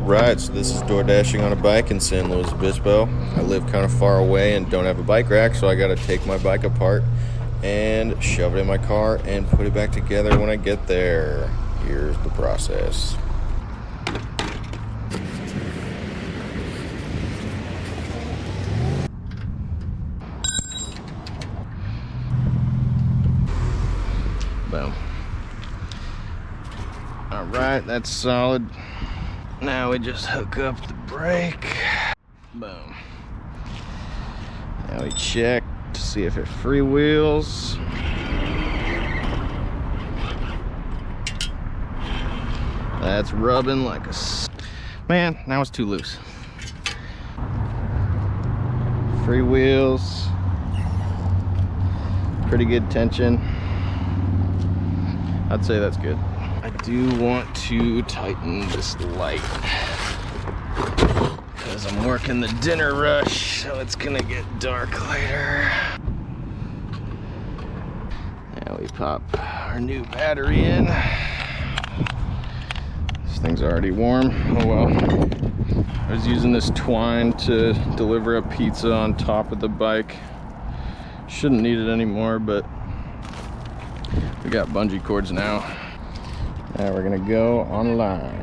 Right, so this is door dashing on a bike in San Luis Obispo. I live kind of far away and don't have a bike rack, so I gotta take my bike apart and shove it in my car and put it back together when I get there. Here's the process. Boom. All right, that's solid. Now we just hook up the brake. Boom. Now we check to see if it freewheels. That's rubbing like a... Man, now it's too loose. Freewheels. Pretty good tension. I'd say that's good. I do want to tighten this light because I'm working the dinner rush, so it's gonna get dark later. Now we pop our new battery in. This thing's already warm. Oh well. I was using this twine to deliver a pizza on top of the bike. Shouldn't need it anymore, but we got bungee cords now. Now we're gonna go online.